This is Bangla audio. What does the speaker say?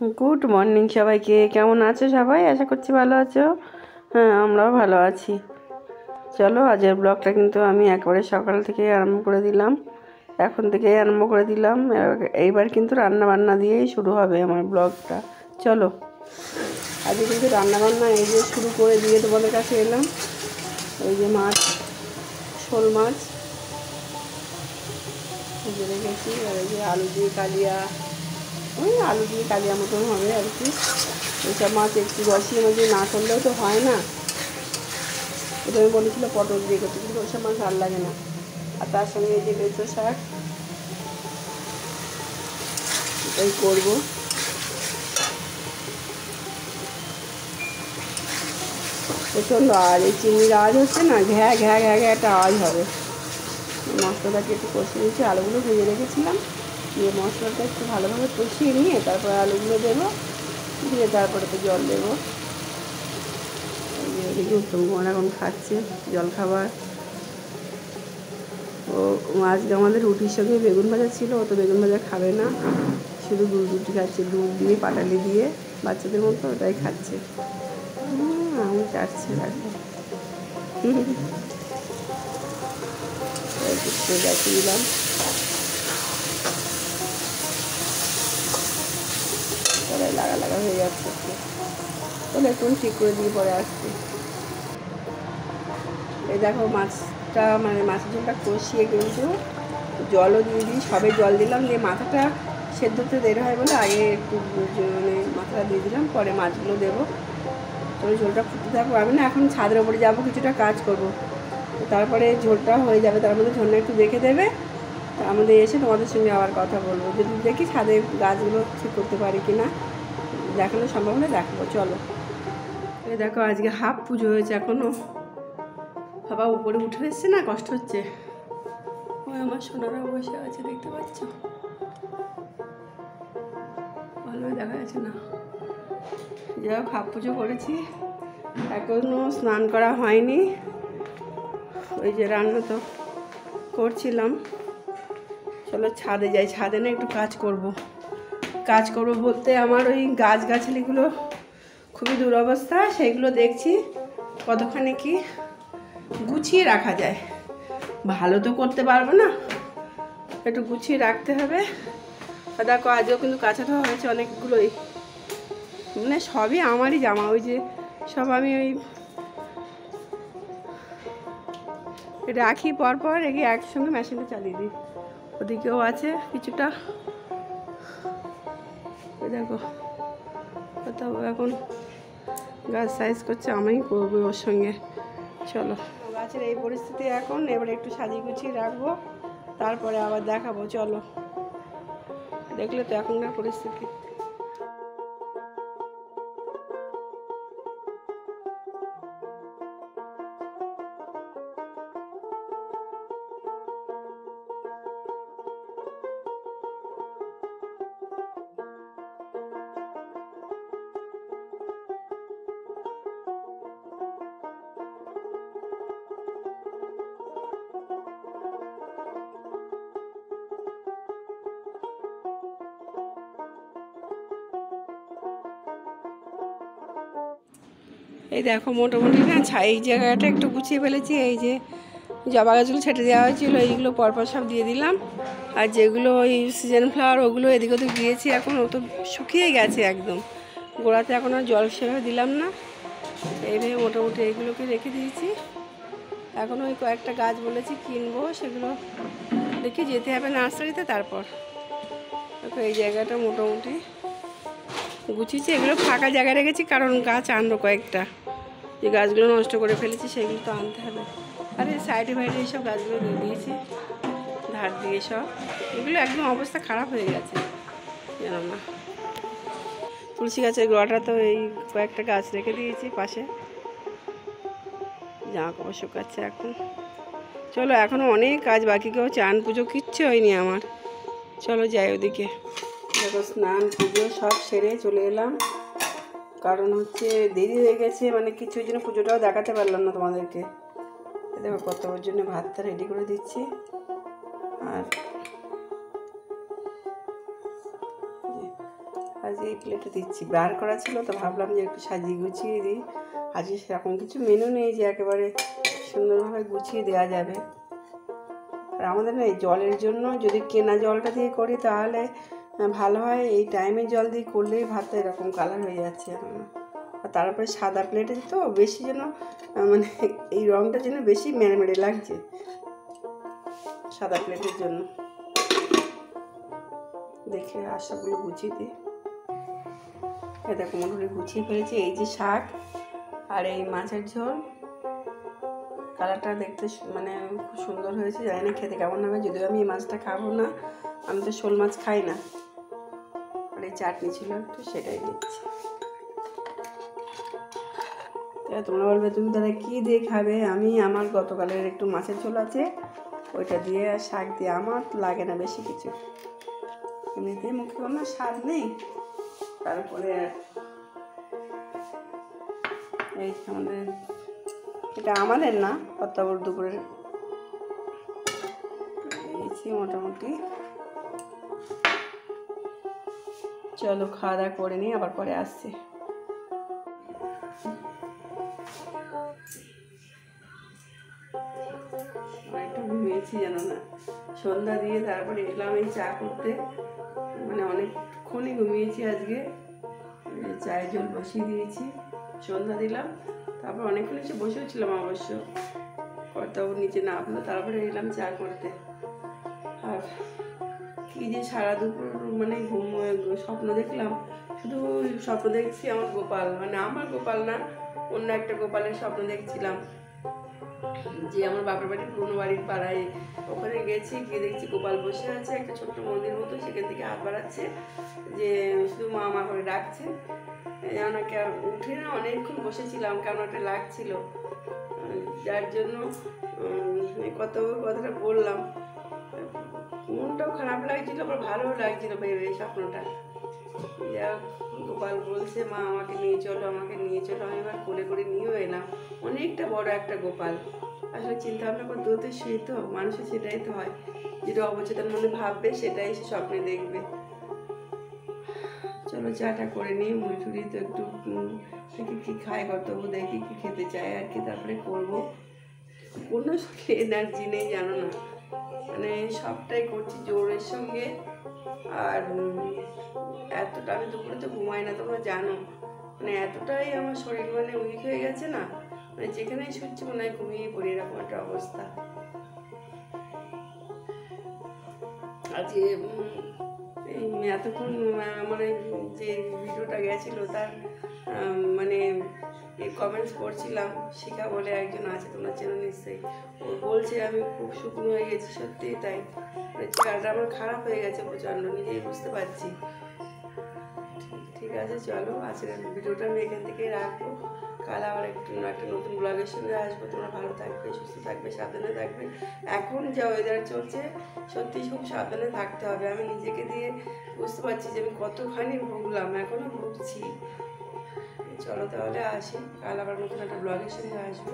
গুড মর্নিং সবাইকে। কেমন আছো সবাই? আশা করছি ভালো আছো। হ্যাঁ, আমরাও ভালো আছি। চলো, আজকের ব্লগটা কিন্তু আমি একবারে সকাল থেকে আরম্ভ করে দিলাম, এখন থেকেই আরম্ভ করে দিলাম। এইবার কিন্তু রান্না বান্না দিয়েই শুরু হবে আমার ব্লগটা। চলো, আজকে কিন্তু রান্না বান্না এই যে শুরু করে দিয়ে তোমাদের কাছে এলাম। এই যে মাছ, শোল মাছ ভেজে রেখেছি, আর এই যে আলু দিয়ে কালিয়া, ওই আলু দিয়ে কালিয়া মতন হবে আর কি। এইসব মাছ একটু রসির মধ্যে না করলেও তো হয় না। প্রথমে বলেছিল পটল দিয়ে করতে, কিন্তু ওইসব মাছ ভালো লাগে না। আর তার সঙ্গে এই যে বেঁচো শাক, এটাই করবো। প্রচণ্ড আওয়াজ, এই চিংড়ির আওয়াজ হচ্ছে না, ঘ্যা ঘ্যা ঘ্যা ঘ্যা একটা আওয়াজ হবে। মশলাটাকে একটু কষিয়ে নিয়েছি, আলুগুলো ভেজে রেখেছিলাম, দিয়ে মশলাটা একটু ভালোভাবে কষিয়ে নিয়ে তারপরে আলুগুলো দেবো, দিয়ে তারপরে তো জল দেবো। এদিকে উত্তম কুমার এখন খাচ্ছে জল খাবার। ও আজকে আমাদের রুটির সঙ্গে বেগুন ভাজা ছিল, ও তো বেগুন ভাজা খাবে না, শুধু দুধ রুটি খাচ্ছে, দুধ দিয়ে পাটালি দিয়ে বাচ্চাদের মতো ওটাই খাচ্ছে। আমি চাটছি রাখবো গাছে দিলাম। সবাই লাগা লাগা হয়ে যাচ্ছে, তাহলে একটু ঠিক করে দিয়ে পরে আসছি। এই দেখো মাছটা, মানে মাছের ঝোলটা কষিয়ে কিন্তু জলও দিয়ে দিই, সবে জল দিলাম, দিয়ে মাথাটা সেদ্ধ হতে দেরি হয় বলে আগে একটু মানে মাথাটা দিয়ে দিলাম, পরে মাছগুলো দেবো। তবে ঝোলটা ফুটতে থাকবো। আমি না এখন ছাদের ওপরে যাবো, কিছুটা কাজ করব, তারপরে ঝোলটা হয়ে যাবে, তার মধ্যে ঝোলটা একটু দেখে দেবে, তার মধ্যে এসে তোমাদের সঙ্গে আবার কথা বলবো, যদি দেখি ছাদের গাছগুলো ঠিক করতে পারি কি না, দেখানো সম্ভব হলে দেখাবো। চলো, এই দেখো আজকে হাফ পুজো হয়েছে, এখনও বাবা উপরে উঠে এসছে না, কষ্ট হচ্ছে। ওই আমার সোনারা বসে আছে, দেখতে পাচ্ছ? ভালোই দেখা যাচ্ছে না। যাই হোক, হাফ পুজো করেছি, এখনও স্নান করা হয়নি। ওই যে রান্না তো করছিলাম। চলো ছাদে যাই, ছাদে না একটু কাজ করব বলতে আমার ওই গাছগাছালিগুলো খুবই দুরবস্থা, সেইগুলো দেখছি কতখানি কি গুছিয়ে রাখা যায়। ভালো তো করতে পারবো না, একটু গুছিয়ে রাখতে হবে। দেখো আজও কিন্তু কাঁচাটা হয়েছে অনেকগুলোই, মানে সবই আমারই জামা, ওই যে সব আমি ওই রাখি পরপর রেখে একসঙ্গে মেশিনটা চালিয়ে দিই। ওদিকেও আছে কিছুটা, দেখো কোথাও এখন গাছ সাইজ করছে, আমি করবো ওর সঙ্গে। চলো, গাছের এই পরিস্থিতি এখন, এবারে একটু সাজিয়ে গুছিয়ে রাখবো, তারপরে আবার দেখাবো। চলো, দেখলে তো এখনকার পরিস্থিতি। এই দেখো মোটামুটি না এই জায়গাটা একটু গুছিয়ে ফেলেছি। এই যে জবা গাছগুলো ছেটে দেওয়া হয়েছিল, এইগুলো পরপর সব দিয়ে দিলাম। আর যেগুলো ওই সিজন ফ্লাওয়ার, ওগুলো এদিক ওদিক দিয়েছি, এখন ও তো শুকিয়ে গেছে একদম, গোড়াতে এখন আর জল সেভাবে দিলাম না। এইভাবে মোটামুটি এইগুলোকে রেখে দিয়েছি। এখন ওই কয়েকটা গাছ বলেছি কিনবো, সেগুলো দেখি যেতে হবে নার্সারিতে, তারপর এই জায়গাটা মোটামুটি গুছিয়েছি। এগুলো ফাঁকা জায়গায় রেখেছি, কারণ গাছ আনবো কয়েকটা, যে গাছগুলো নষ্ট করে ফেলেছি সেগুলো তো আনতে হবে। আর এই সাইডে বাইরে এইসব গাছগুলো দিয়ে দিয়েছি ধার দিয়ে সব, এগুলো একদম অবস্থা খারাপ হয়ে গেছে জানো না। তুলসী গাছের গোড়াটা তো এই কয়েকটা গাছ রেখে দিয়েছি পাশে, জামা কাপড় শুকাচ্ছে এখন। চলো, এখনও অনেক কাজ বাকি, কেউ চান পুজো কিচ্ছু হয়নি আমার। চলো যাই ওদিকে। দেখো স্নান পুজো সব সেরে চলে এলাম, কারণ হচ্ছে দেরি হয়ে গেছে, মানে কিছুর জন্য পুজোটাও দেখাতে পারলাম না তোমাদেরকে। দেখো কত ওর জন্য ভাতটা রেডি করে দিচ্ছি। আর আজ এই প্লেটে দিচ্ছি। বার করা ছিল তো ভাবলাম যে একটু সাজিয়ে গুছিয়ে দিই। আজকে সেরকম কিছু মেনু নেই যে একেবারে সুন্দরভাবে গুছিয়ে দেওয়া যাবে। আর আমাদের না এই জলের জন্য যদি কেনা জলটা দিয়ে করি তাহলে ভালো হয়। এই টাইমে জল দিয়ে করলেই ভাতটা এরকম কালার হয়ে যাচ্ছে এখন। আর তারপরে সাদা প্লেটে তো বেশি যেন মানে এই রঙটা যেন বেশি মেরে মেরে লাগছে সাদা প্লেটের জন্য। দেখে আশাগুলো গুছিয়ে দিই। দেখো মোটামুটি গুছিয়ে ফেলেছি। এই যে শাক আর এই মাছের ঝোল, কালারটা দেখতে মানে খুব সুন্দর হয়েছে। জানি না খেতে কেমন হবে, যদিও আমি এই মাছটা খাবো না, আমি তো শোল মাছ খাই না। আর এই চাটনি ছিল একটু, সেটাই দিচ্ছি। তোমরা বলবে তুমি তাহলে কী দিয়ে খাবে? আমি আমার গতকালের একটু মাছের ঝোল আছে, ওইটা দিয়ে আর শাক দিয়ে আমার লাগে না বেশি কিছু। এমনিতে মুখে কোনো স্বাদ নেই। তারপরে এই আমাদের, এটা আমাদের না, কর্তাবর দুপুরের দিয়েছি মোটামুটি। চলো খাওয়া দাওয়া করে নিই, আবার পরে আসছি। একটু ঘুমিয়েছি জানো না, সন্ধ্যা দিয়ে তারপরে এলাম এই চা করতে। মানে অনেকক্ষণই ঘুমিয়েছি আজকে। চায়ের জল বসিয়ে দিয়েছি, সন্ধ্যা দিলাম, তারপর অনেকক্ষণ এসে বসেও ছিলাম অবশ্য। কর্তাবর নিচে নামলো, তারপরে এলাম চা করতে। আর কি যে সারা দুপুর মানে স্বপ্ন দেখলাম, শুধু স্বপ্ন দেখছি আমার গোপাল, মানে আমার গোপাল না, অন্য একটা গোপালের স্বপ্ন দেখছিলাম। যে আমার বাপের বাড়ির পুরনো বাড়ির পাড়ায়, ওখানে গেছি, গিয়ে দেখছি গোপাল বসে আছে একটা ছোট্ট মন্দির মতো, সেখান থেকে হাত বাড়াচ্ছে, যে শুধু মা মা করে ডাকছে। ওনাকে উঠে না অনেকক্ষণ বসেছিলাম, কেমন একটা লাগছিল, যার জন্য কথাটা বললাম। মনটাও খারাপ লাগছিল, আবার ভালোও লাগছিল ভেবে এই স্বপ্নটা। যা গোপাল বলছে মা আমাকে নিয়ে চলো, আমাকে নিয়ে চলো। আমি এবার কোলে করে নিয়েও এলাম। অনেকটা বড় একটা গোপাল। আসলে চিন্তা ভাবনা করতে হতে সেই তো মানুষের, সেটাই তো হয়, যেটা অবচেতন মনে ভাববে সেটাই সে স্বপ্নে দেখবে। চলো চাটা করে নিই। মুড়ি তো একটু দেখি কী খায় কর্তব্য, দেখি কী খেতে চায় আর কি, তারপরে করবো। কোনো এনার্জি নেই জানো না, মানে সবটাই করছি জোরের সঙ্গে। আর এতটা আমি দুপুরে তো ঘুমাই না, তোমরা জানো, মানে এতটাই আমার শরীর মানে উইক হয়ে গেছে না, মানে যেখানেই শুচ্ছি মনে হয় ঘুমিয়ে পড়ি, এরকম একটা অবস্থা। আজকে এতক্ষণ আমার যে ভিডিওটা গেছিলো তার মানে কমেন্টস করছিলাম। শিখা বলে একজন আছে, তোমরা চেনো নিশ্চয়ই। ও বলছে আমি খুব শুকনো হয়ে গেছি, সত্যিই তাই, চেহারাটা আমার খারাপ হয়ে গেছে প্রচণ্ড, নিজেই বুঝতে পারছি। ঠিক আছে চলো, আজকের ভিডিওটা আমি এখান থেকেই রাখবো। কাল আবার একটা নতুন ব্লগের সঙ্গে আসবো। তোমরা ভালো থাকবে, সুস্থ থাকবে, সাবধানে থাকবে। এখন যা ওয়েদার চলছে সত্যি খুব সাবধানে থাকতে হবে। আমি নিজেকে দিয়ে বুঝতে পারছি যে আমি কতখানি ভুগলাম, এখনও ভুগছি। চলো তাহলে আসি, কাল আবার নতুন একটা ব্লগের সঙ্গে আসবো।